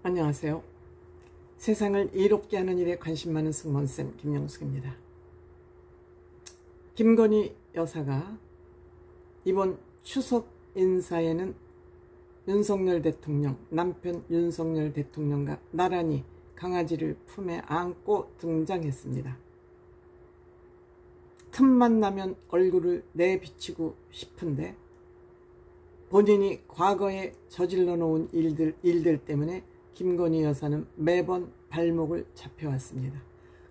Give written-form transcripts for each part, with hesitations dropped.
안녕하세요. 세상을 이롭게 하는 일에 관심 많은 승무원쌤 김영숙입니다. 김건희 여사가 이번 추석 인사에는 윤석열 대통령, 남편 윤석열 대통령과 나란히 강아지를 품에 안고 등장했습니다. 틈만 나면 얼굴을 내비치고 싶은데 본인이 과거에 저질러 놓은 일들 때문에 김건희 여사는 매번 발목을 잡혀왔습니다.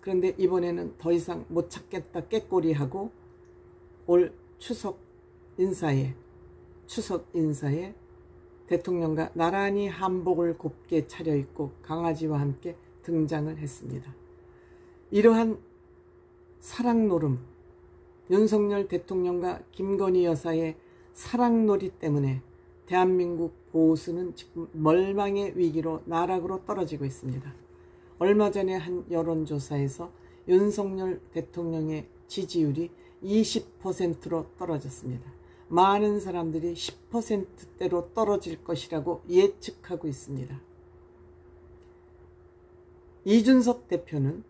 그런데 이번에는 더 이상 못 찾겠다 깨꼬리하고 올 추석 인사에 대통령과 나란히 한복을 곱게 차려입고 강아지와 함께 등장을 했습니다. 이러한 사랑노름, 윤석열 대통령과 김건희 여사의 사랑놀이 때문에 대한민국 보수는 지금 멸망의 위기로 나락으로 떨어지고 있습니다. 얼마 전에 한 여론조사에서 윤석열 대통령의 지지율이 20%로 떨어졌습니다. 많은 사람들이 10%대로 떨어질 것이라고 예측하고 있습니다. 이준석 대표는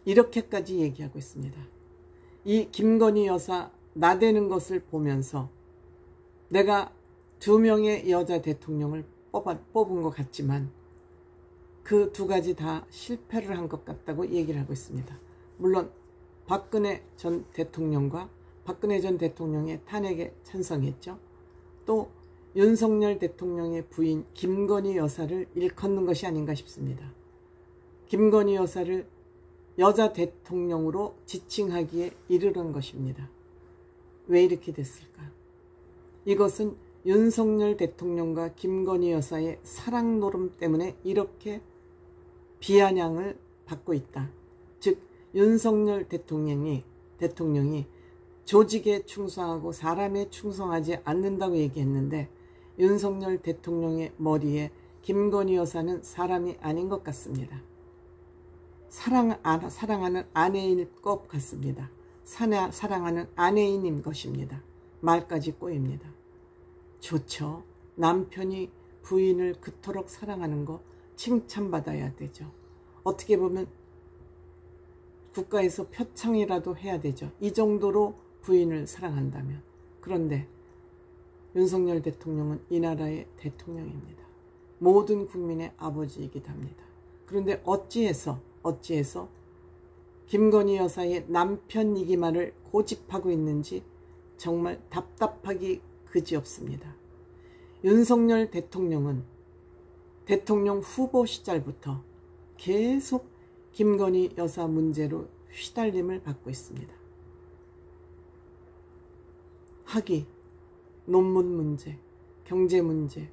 이렇게까지 얘기하고 있습니다. 이 김건희 여사 나대는 것을 보면서 내가 2명의 여자 대통령을 뽑은 것 같지만 그 2가지 다 실패를 한 것 같다고 얘기를 하고 있습니다. 물론 박근혜 전 대통령과 박근혜 전 대통령의 탄핵에 찬성했죠. 또 윤석열 대통령의 부인 김건희 여사를 일컫는 것이 아닌가 싶습니다. 김건희 여사를 여자 대통령으로 지칭하기에 이르는 것입니다. 왜 이렇게 됐을까? 이것은 윤석열 대통령과 김건희 여사의 사랑노름 때문에 이렇게 비아냥을 받고 있다. 즉 윤석열 대통령이 조직에 충성하고 사람에 충성하지 않는다고 얘기했는데 윤석열 대통령의 머리에 김건희 여사는 사람이 아닌 것 같습니다. 사랑하는 아내일 것 같습니다. 사랑하는 아내인인 것입니다. 말까지 꼬입니다. 좋죠. 남편이 부인을 그토록 사랑하는 거 칭찬받아야 되죠. 어떻게 보면 국가에서 표창이라도 해야 되죠. 이 정도로 부인을 사랑한다면. 그런데 윤석열 대통령은 이 나라의 대통령입니다. 모든 국민의 아버지이기도 합니다. 그런데 어찌해서 김건희 여사의 남편이기만을 고집하고 있는지 정말 답답하기 그지없습니다. 윤석열 대통령은 대통령 후보 시절부터 계속 김건희 여사 문제로 휘달림을 받고 있습니다. 학위, 논문 문제, 경제 문제,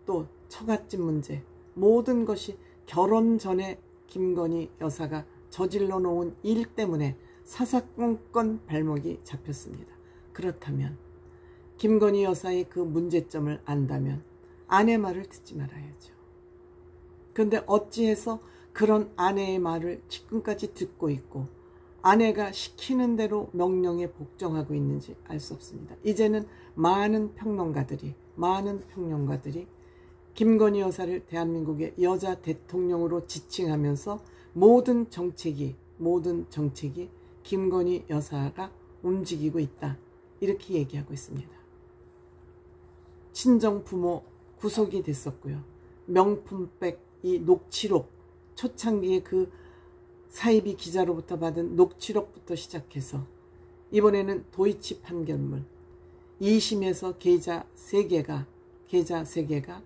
또 처갓집 문제, 모든 것이 결혼 전에 김건희 여사가 저질러 놓은 일 때문에 사사건건 발목이 잡혔습니다. 그렇다면 김건희 여사의 그 문제점을 안다면 아내 말을 듣지 말아야죠. 그런데 어찌해서 그런 아내의 말을 지금까지 듣고 있고 아내가 시키는 대로 명령에 복종하고 있는지 알 수 없습니다. 이제는 많은 평론가들이 김건희 여사를 대한민국의 여자 대통령으로 지칭하면서 모든 정책이 김건희 여사가 움직이고 있다. 이렇게 얘기하고 있습니다. 친정 부모 구속이 됐었고요. 명품백, 이 녹취록, 초창기에 그 사이비 기자로부터 받은 녹취록부터 시작해서 이번에는 도이치 판결문, 2심에서 계좌 3개가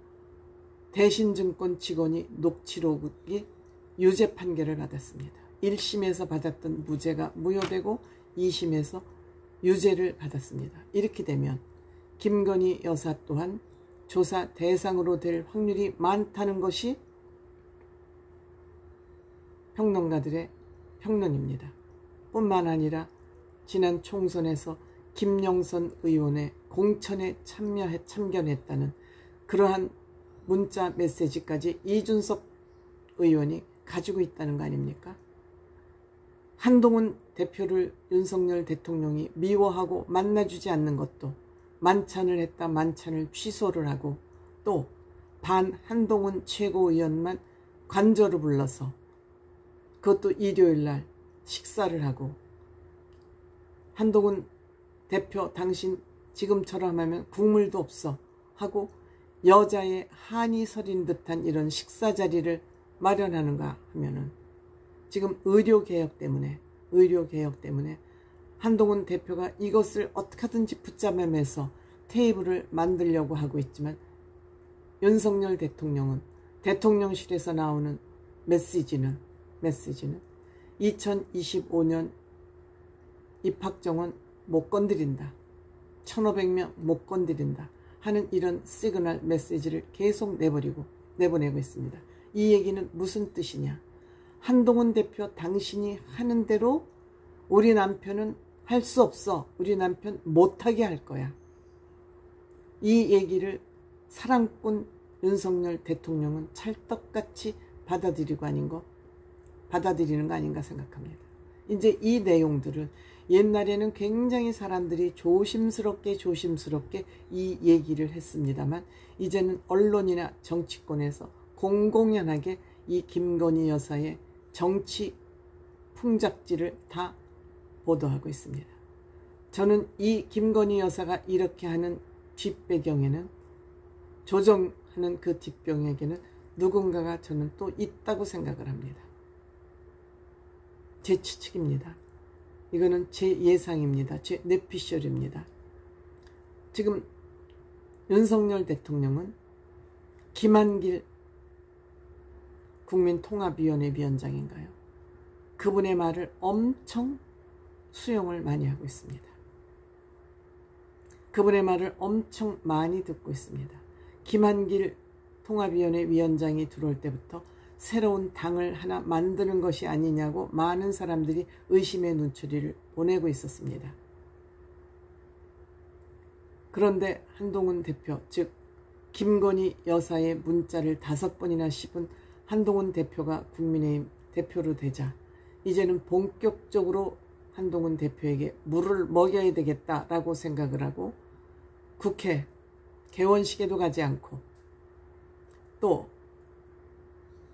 대신증권 직원이 녹취록이 유죄 판결을 받았습니다. 1심에서 받았던 무죄가 무효되고 2심에서 유죄를 받았습니다. 이렇게 되면 김건희 여사 또한 조사 대상으로 될 확률이 많다는 것이 평론가들의 평론입니다. 뿐만 아니라 지난 총선에서 김영선 의원의 공천에 참견했다는 그러한 문자 메시지까지 이준석 의원이 가지고 있다는 거 아닙니까? 한동훈 대표를 윤석열 대통령이 미워하고 만나주지 않는 것도 만찬을 했다 만찬을 취소를 하고 또 반 한동훈 최고위원만 관저로 불러서 그것도 일요일날 식사를 하고 한동훈 대표 당신 지금처럼 하면 국물도 없어 하고 여자의 한이 서린 듯한 이런 식사 자리를 마련하는가 하면은 지금 의료개혁 때문에 한동훈 대표가 이것을 어떻게든지 붙잡아매서 테이블을 만들려고 하고 있지만 윤석열 대통령은 대통령실에서 나오는 메시지는 2025년 입학정원 못 건드린다. 1500명 못 건드린다. 하는 이런 시그널 메시지를 계속 내보내고 있습니다. 이 얘기는 무슨 뜻이냐. 한동훈 대표 당신이 하는 대로 우리 남편은 할 수 없어. 우리 남편 못하게 할 거야. 이 얘기를 사랑꾼 윤석열 대통령은 찰떡같이 받아들이는 거 아닌가 생각합니다. 이제 이 내용들을 옛날에는 굉장히 사람들이 조심스럽게 이 얘기를 했습니다만 이제는 언론이나 정치권에서 공공연하게 이 김건희 여사의 정치 풍작질을 다 보도하고 있습니다. 저는 이 김건희 여사가 이렇게 하는 뒷배경에는 조정하는 그 뒷배경에는 누군가가 저는 또 있다고 생각을 합니다. 제 추측입니다. 이거는 제 예상입니다. 제 뇌피셜입니다. 지금 윤석열 대통령은 김한길 국민통합위원회 위원장인가요? 그분의 말을 엄청 수용을 많이 하고 있습니다. 그분의 말을 엄청 많이 듣고 있습니다. 김한길 통합위원회 위원장이 들어올 때부터 새로운 당을 하나 만드는 것이 아니냐고 많은 사람들이 의심의 눈초리를 보내고 있었습니다. 그런데 한동훈 대표, 즉 김건희 여사의 문자를 5번이나 씹은 한동훈 대표가 국민의힘 대표로 되자 이제는 본격적으로 한동훈 대표에게 물을 먹여야 되겠다라고 생각을 하고 국회 개원식에도 가지 않고 또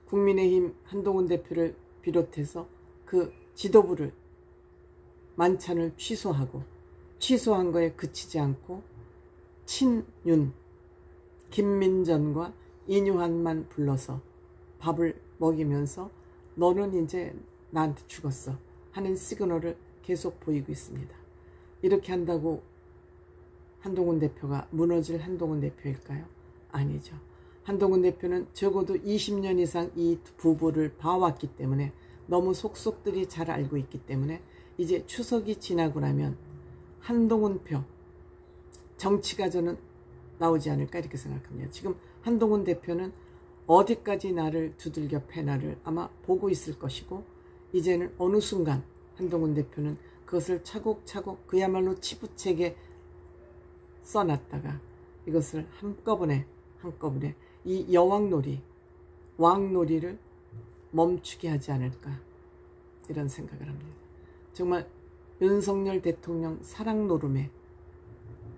국민의힘 한동훈 대표를 비롯해서 그 지도부를 만찬을 취소한 거에 그치지 않고 친윤 김민전과 인유한만 불러서 밥을 먹이면서 너는 이제 나한테 죽었어 하는 시그널을 계속 보이고 있습니다. 이렇게 한다고 한동훈 대표가 무너질 한동훈 대표일까요? 아니죠. 한동훈 대표는 적어도 20년 이상 이 부부를 봐왔기 때문에 너무 속속들이 잘 알고 있기 때문에 이제 추석이 지나고 나면 한동훈표 정치가 저는 나오지 않을까 이렇게 생각합니다. 지금 한동훈 대표는 어디까지 나를 두들겨 패나를 아마 보고 있을 것이고 이제는 어느 순간 한동훈 대표는 그것을 차곡차곡 그야말로 치부책에 써놨다가 이것을 한꺼번에 이 왕놀이를 멈추게 하지 않을까 이런 생각을 합니다. 정말 윤석열 대통령 사랑 노름에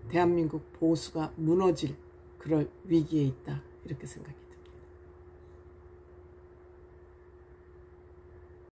대한민국 보수가 무너질 그럴 위기에 있다 이렇게 생각이 듭니다.